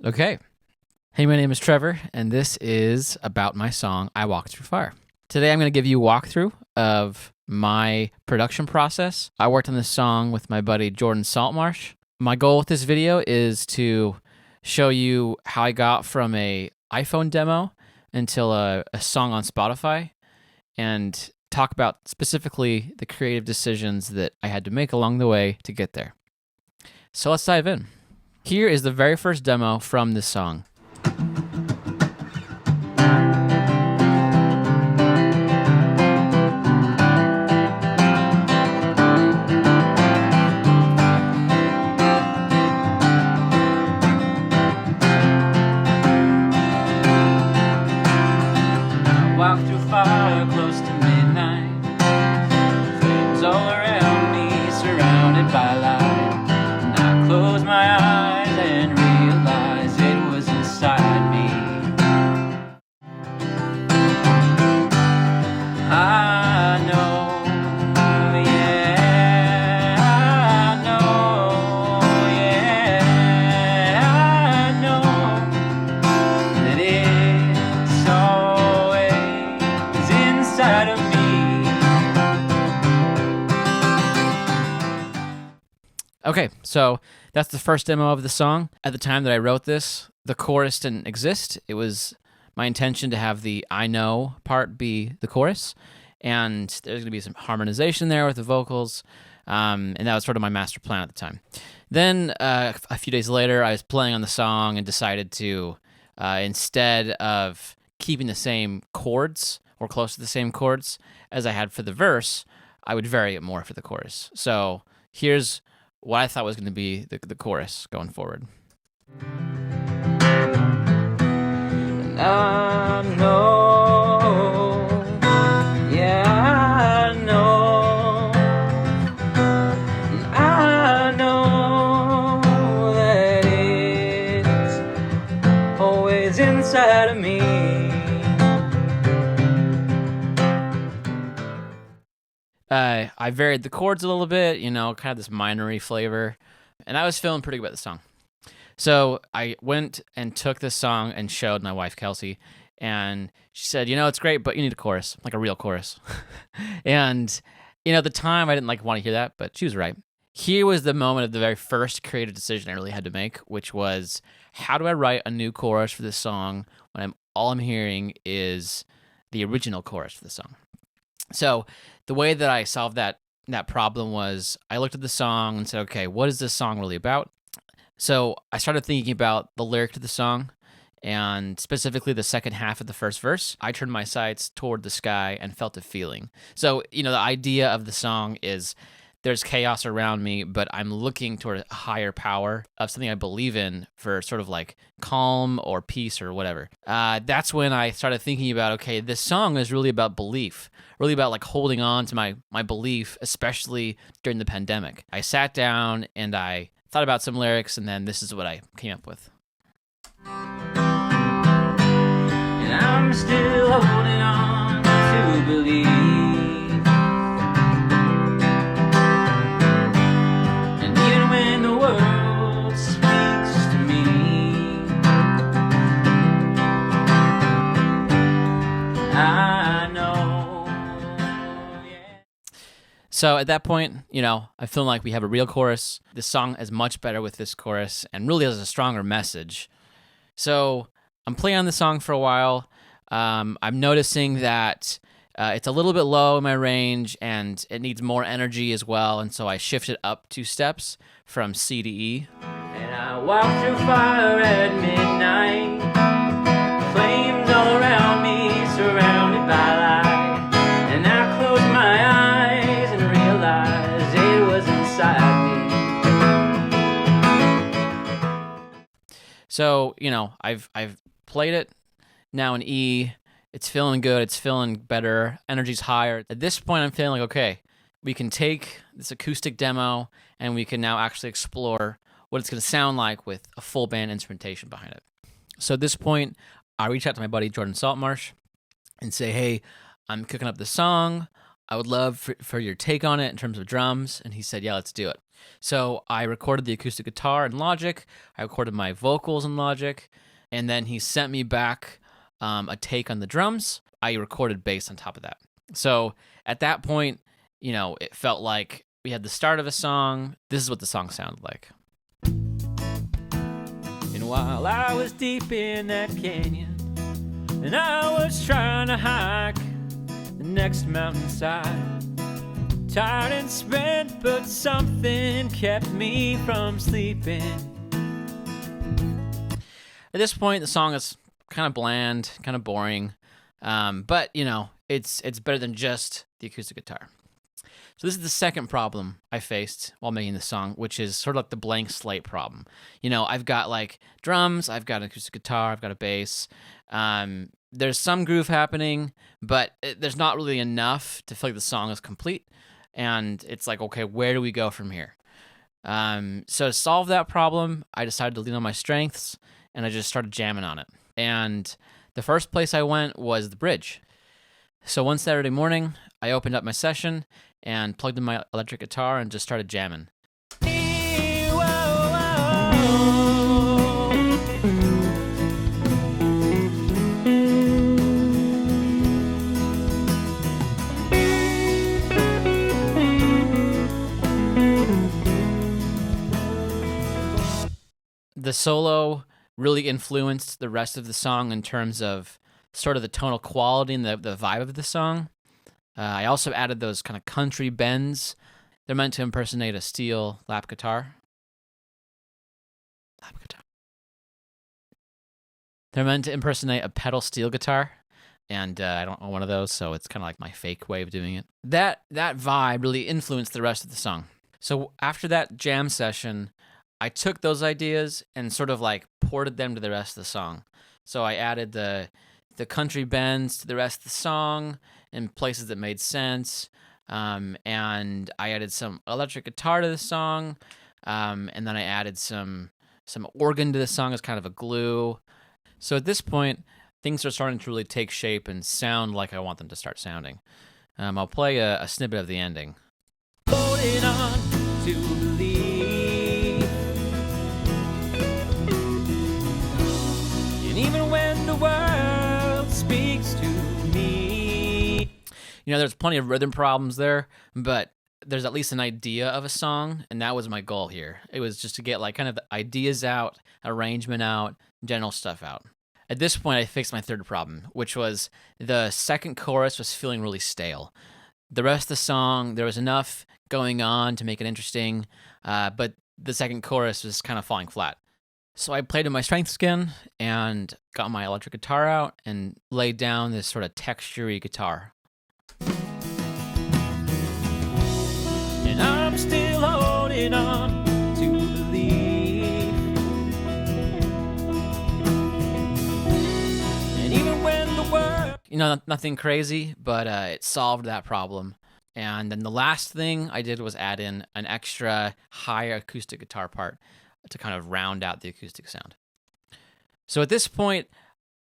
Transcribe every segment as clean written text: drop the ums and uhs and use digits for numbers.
Okay. Hey, my name is Trevor, and this is about my song, I Walk Through Fire. Today I'm going to give you a walkthrough of my production process. I worked on this song with my buddy Jordan Saltmarsh. My goal with this video is to show you how I got from a iPhone demo until a song on Spotify, and talk about specifically the creative decisions that I had to make along the way to get there. So let's dive in. Here is the very first demo from this song. Walk through fire close to midnight, flames all around me, surrounded by light. And I close my eyes and realize it was inside me. I know, yeah, I know, yeah, I know that it's always inside of me. Okay, so that's the first demo of the song. At the time that I wrote this, the chorus didn't exist. It was my intention to have the I know part be the chorus, and there's going to be some harmonization there with the vocals, and that was sort of my master plan at the time. Then a few days later, I was playing on the song and decided to, instead of keeping the same chords or close to the same chords as I had for the verse, I would vary it more for the chorus. So here's what I thought was going to be the chorus going forward. And I know, yeah, I know, and I know that it's always inside of me. I varied the chords a little bit, kind of this minory flavor, and I was feeling pretty good about the song. So I went and took this song and showed my wife, Kelsey, and she said, it's great, but you need a chorus, like a real chorus. And, at the time, I didn't want to hear that, but she was right. Here was the moment of the very first creative decision I really had to make, which was, how do I write a new chorus for this song when all I'm hearing is the original chorus for the song? So the way that I solved that problem was, I looked at the song and said, okay, what is this song really about? So I started thinking about the lyric to the song, and specifically the second half of the first verse. I turned my sights toward the sky and felt a feeling. So, the idea of the song is, there's chaos around me, but I'm looking toward a higher power of something I believe in for sort of like calm or peace or whatever. That's when I started thinking about, okay, this song is really about belief, really about holding on to my belief, especially during the pandemic. I sat down and I thought about some lyrics, and then this is what I came up with. And I'm still holding on to believe. So at that point, I feel like we have a real chorus. This song is much better with this chorus and really has a stronger message. So I'm playing on the song for a while. I'm noticing that it's a little bit low in my range and it needs more energy as well. And so I shifted up 2 steps from C to E. And I walk through fire at midnight, flames all around me, surrounded by light. And I close my eyes, it was inside me. So, I've played it now in E. It's feeling good. It's feeling better. Energy's higher. At this point, I'm feeling like, okay, we can take this acoustic demo and we can now actually explore what it's going to sound like with a full band instrumentation behind it. So at this point, I reach out to my buddy Jordan Saltmarsh and say, hey, I'm cooking up this song. I would love for your take on it in terms of drums. And he said, yeah, let's do it. So I recorded the acoustic guitar in Logic. I recorded my vocals in Logic. And then he sent me back a take on the drums. I recorded bass on top of that. So at that point, it felt like we had the start of a song. This is what the song sounded like. And while I was deep in that canyon, and I was trying to hike the next mountainside, tired and spent, but something kept me from sleeping. At this point, the song is kind of bland, kind of boring, but it's better than just the acoustic guitar. So this is the second problem I faced while making the song, which is sort of like the blank slate problem. I've got like drums, I've got an acoustic guitar, I've got a bass. There's some groove happening, but there's not really enough to feel like the song is complete. And it's like, okay, where do we go from here? So to solve that problem, I decided to lean on my strengths, and I just started jamming on it. And the first place I went was the bridge. So one Saturday morning, I opened up my session and plugged in my electric guitar and just started jamming. The solo really influenced the rest of the song in terms of sort of the tonal quality and the vibe of the song. I also added those kind of country bends. They're meant to impersonate a steel lap guitar. They're meant to impersonate a pedal steel guitar, and I don't own one of those, so it's kind of like my fake way of doing it. That vibe really influenced the rest of the song. So after that jam session, I took those ideas and sort of like ported them to the rest of the song. So I added the country bends to the rest of the song in places that made sense, and I added some electric guitar to the song, and then I added some organ to the song as kind of a glue. So at this point, things are starting to really take shape and sound like I want them to start sounding. I'll play a snippet of the ending. Holding on to believe, and even when the world speaks to me. There's plenty of rhythm problems there, but there's at least an idea of a song, and that was my goal here. It was just to get like kind of the ideas out, arrangement out, general stuff out. At this point, I fixed my third problem, which was the second chorus was feeling really stale. The rest of the song, there was enough going on to make it interesting, but the second chorus was kind of falling flat. So I played in my strengths again and got my electric guitar out and laid down this sort of texture-y guitar. And I'm still holding on to believe, and even when the world, nothing crazy, but it solved that problem. And then the last thing I did was add in an extra high acoustic guitar part to kind of round out the acoustic sound. So at this point,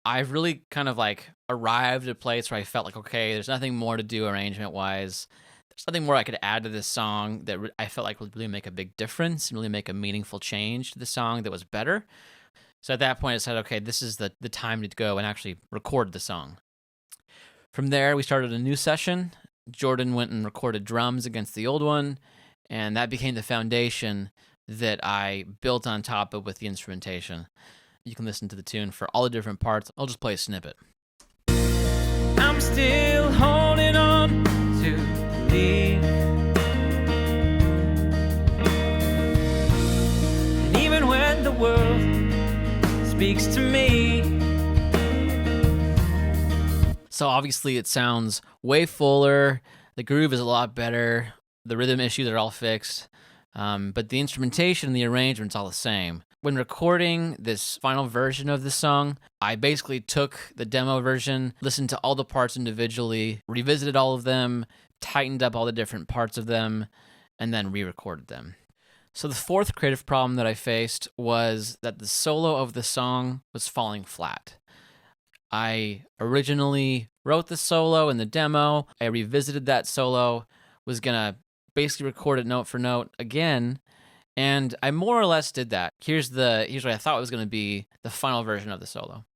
I've really kind of like arrived at a place where I felt like, okay, there's nothing more to do arrangement-wise. There's nothing more I could add to this song that I felt like would really make a big difference and really make a meaningful change to the song that was better. So at that point, I said, okay, this is the time to go and actually record the song. From there, we started a new session. Jordan went and recorded drums against the old one, and that became the foundation that I built on top of with the instrumentation. You can listen to the tune for all the different parts. I'll just play a snippet. I'm still holding on to believe, and even when the world speaks to me. So obviously it sounds way fuller. The groove is a lot better. The rhythm issues are all fixed. But the instrumentation and the arrangement's all the same. When recording this final version of the song, I basically took the demo version, listened to all the parts individually, revisited all of them, tightened up all the different parts of them, and then re-recorded them. So the fourth creative problem that I faced was that the solo of the song was falling flat. I originally wrote the solo in the demo. I revisited that solo, was gonna basically record it note for note again, and I more or less did that. Here's what I thought was gonna be the final version of the solo.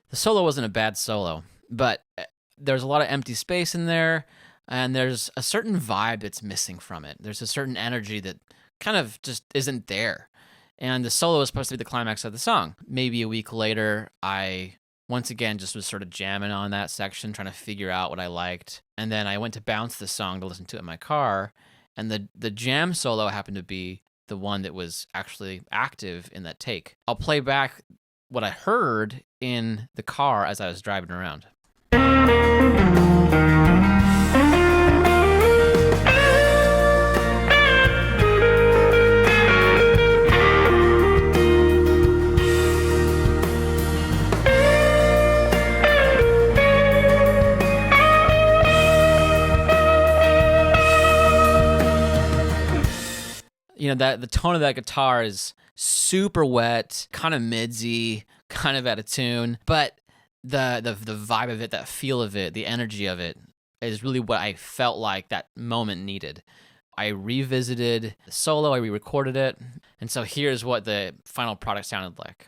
The solo wasn't a bad solo, but there's a lot of empty space in there, and there's a certain vibe that's missing from it. There's a certain energy that kind of just isn't there. And the solo was supposed to be the climax of the song. Maybe a week later, I once again just was sort of jamming on that section, trying to figure out what I liked. And then I went to bounce the song to listen to it in my car, and the jam solo happened to be the one that was actually active in that take. I'll play back what I heard in the car as I was driving around. You know, that the tone of that guitar is super wet, kind of midsy, kind of out of tune, but the vibe of it, that feel of it, the energy of it is really what I felt like that moment needed. I revisited the solo, I re-recorded it, and so here's what the final product sounded like.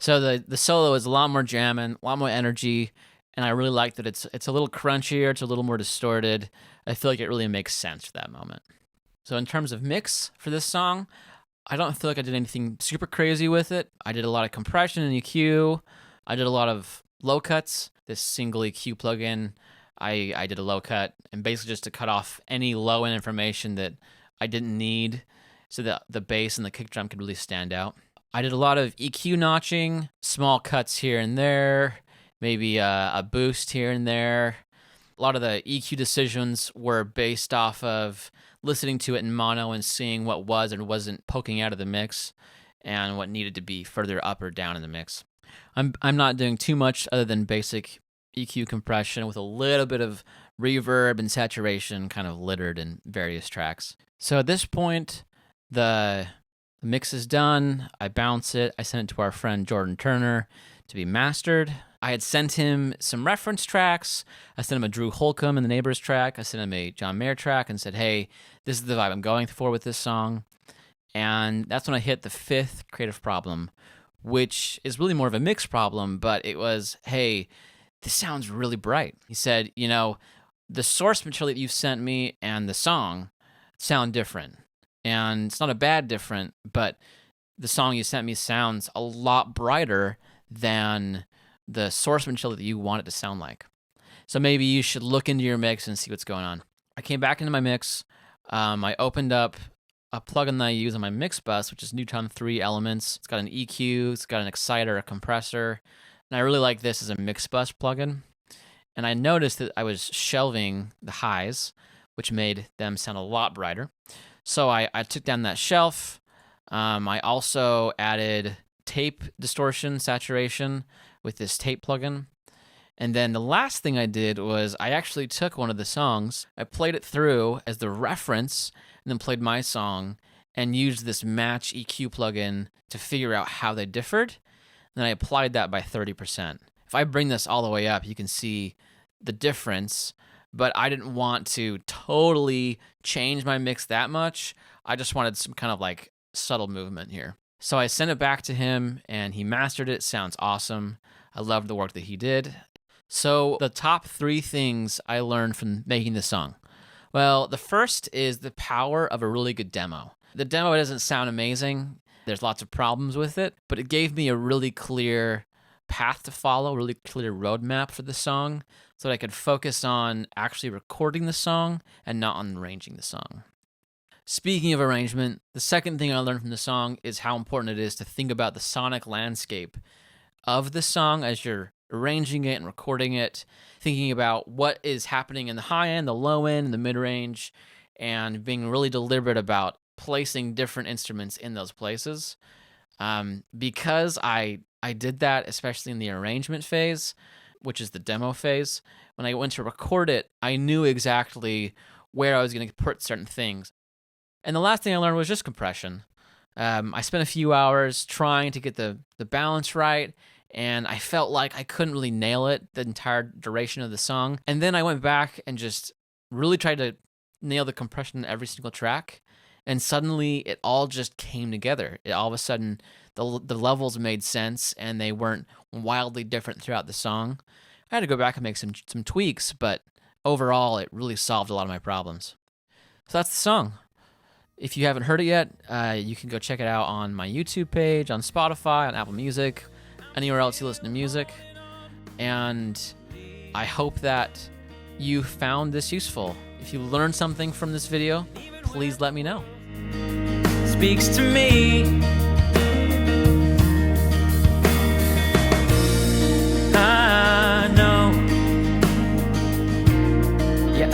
So the solo is a lot more jamming, a lot more energy, and I really like that it's a little crunchier, it's a little more distorted. I feel like it really makes sense for that moment. So in terms of mix for this song, I don't feel like I did anything super crazy with it. I did a lot of compression and EQ. I did a lot of low cuts. This single EQ plugin, I did a low cut, and basically just to cut off any low end information that I didn't need so that the bass and the kick drum could really stand out. I did a lot of EQ notching, small cuts here and there, maybe a boost here and there. A lot of the EQ decisions were based off of listening to it in mono and seeing what was and wasn't poking out of the mix and what needed to be further up or down in the mix. I'm not doing too much other than basic EQ compression with a little bit of reverb and saturation kind of littered in various tracks. So at this point, the mix is done. I bounce it. I sent it to our friend Jordan Turner to be mastered. I had sent him some reference tracks. I sent him a Drew Holcomb and the Neighbors track. I sent him a John Mayer track and said, hey, this is the vibe I'm going for with this song. And that's when I hit the fifth creative problem, which is really more of a mix problem, but it was, hey, this sounds really bright. He said, you know, the source material that you sent me and the song sound different. And it's not a bad different, but the song you sent me sounds a lot brighter than the source material that you want it to sound like. So maybe you should look into your mix and see what's going on. I came back into my mix. I opened up a plugin that I use on my mix bus, which is Newton 3 Elements. It's got an EQ, it's got an exciter, a compressor, and I really like this as a mix bus plugin. And I noticed that I was shelving the highs, which made them sound a lot brighter. So I took down that shelf. I also added tape distortion, saturation with this tape plugin. And then the last thing I did was I actually took one of the songs, I played it through as the reference, and then played my song and used this match EQ plugin to figure out how they differed. And then I applied that by 30%. If I bring this all the way up, you can see the difference, but I didn't want to totally change my mix that much. I just wanted some kind of like subtle movement here. So I sent it back to him and he mastered it. Sounds awesome. I loved the work that he did. So the top 3 things I learned from making this song. Well, the first is the power of a really good demo. The demo doesn't sound amazing. There's lots of problems with it, but it gave me a really clear path to follow, a really clear roadmap for the song, so that I could focus on actually recording the song and not on arranging the song. Speaking of arrangement, the second thing I learned from the song is how important it is to think about the sonic landscape of the song as you're arranging it and recording it, thinking about what is happening in the high end, the low end, and the mid-range, and being really deliberate about placing different instruments in those places. Because I did that, especially in the arrangement phase, which is the demo phase, when I went to record it, I knew exactly where I was going to put certain things. And the last thing I learned was just compression. I spent a few hours trying to get the balance right, and I felt like I couldn't really nail it the entire duration of the song. And then I went back and just really tried to nail the compression in every single track, and suddenly it all just came together. All of a sudden, the levels made sense, and they weren't wildly different throughout the song. I had to go back and make some tweaks, but overall, it really solved a lot of my problems. So that's the song. If you haven't heard it yet, you can go check it out on my YouTube page, on Spotify, on Apple Music, anywhere else you listen to music. And I hope that you found this useful. If you learned something from this video, please let me know. Speaks to me. I know. Yeah,